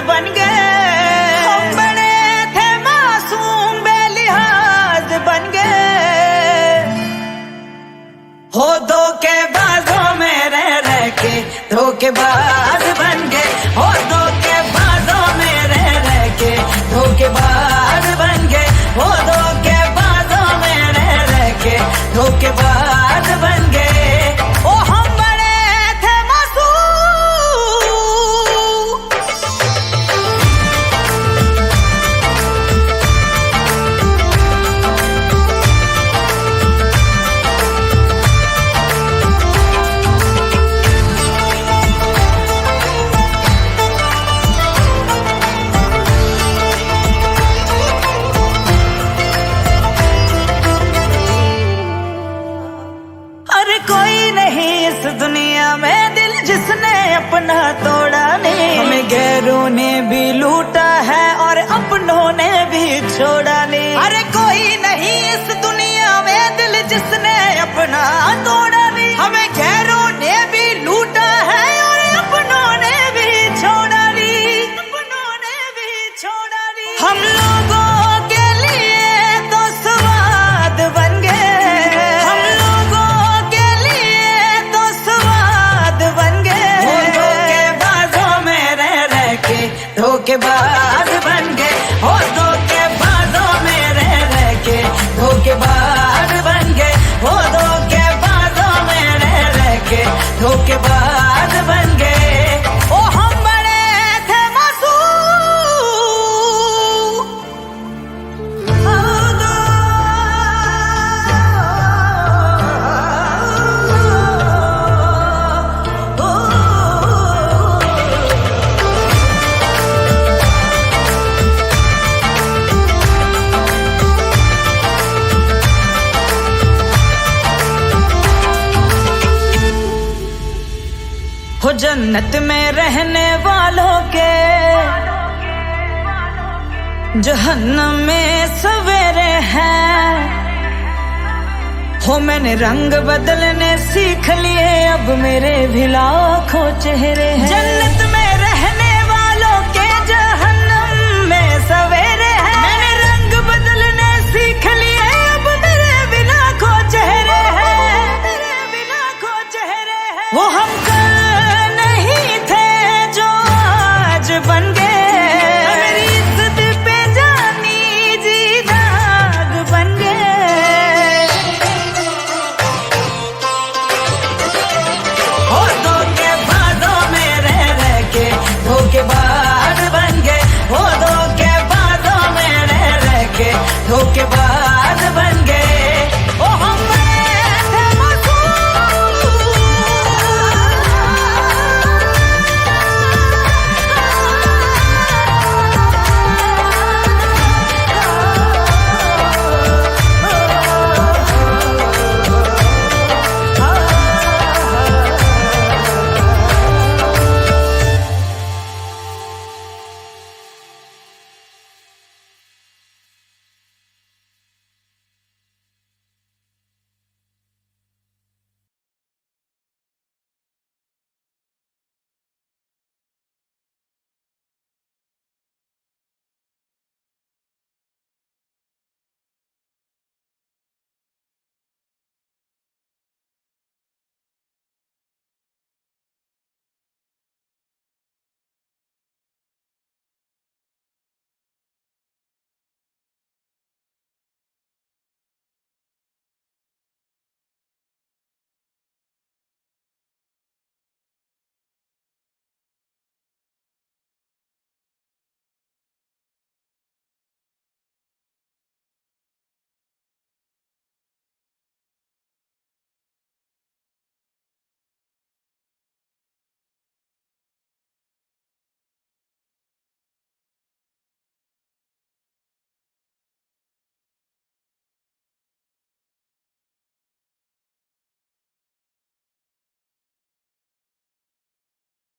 बन गए। हम बड़े थे मासूम बेलिहाज बन गए। हो धोखेबाजों में रह के धोखेबाज बन गए। हो धोखेबाजों में रह के धोखेबाज बन गए। हो धोखेबाजों में रह के धोखेबाज बन गए। ओ हम बड़े थे मासूम। अरे कोई नहीं इस दुनिया में दिल जिसने अपना तोड़ा नहीं। हमें गैरों ने भी लूटा है और अपनों ने भी छोड़ा नहीं। अरे कोई नहीं इस दुनिया में दिल जिसने अपना तोड़ा नहीं। हमें गैरों ने भी लूटा है और अपनों ने भी छोड़ा नहीं। अपनों ने भी छोड़ा नहीं। हम लोगों के लिए तो स्वाद बन गए। हम लोगों के लिए तो स्वाद बन गए। धोखेबाजों में रह के धोखेबाज बन गए। हो धोखेबाजों में रह के धोखेबाज बन गए। हो धोखेबाजों में रह के धोखेबाज बन गए। ओ हम बड़े थे मासूम। हो जन्नत में रहने वालों के जहन्नम में सवेरे हैं। हो मैंने रंग बदलने सीख लिए अब मेरे भी लाखों चेहरे हैं। जन्नत में रहने वालों के जहन्नम में सवेरे हैं। मैंने रंग बदलने सीख लिए अब मेरे भी लाखों चेहरे हैं। मेरे भी लाखों चेहरे हैं। वो हम बन गए। मेरी इज्जत पे जानी जी दाग बन गए। हो धोखेबाजों में रह के धोखेबाज बन गए। हो धोखेबाजों में रह के धोखेबाज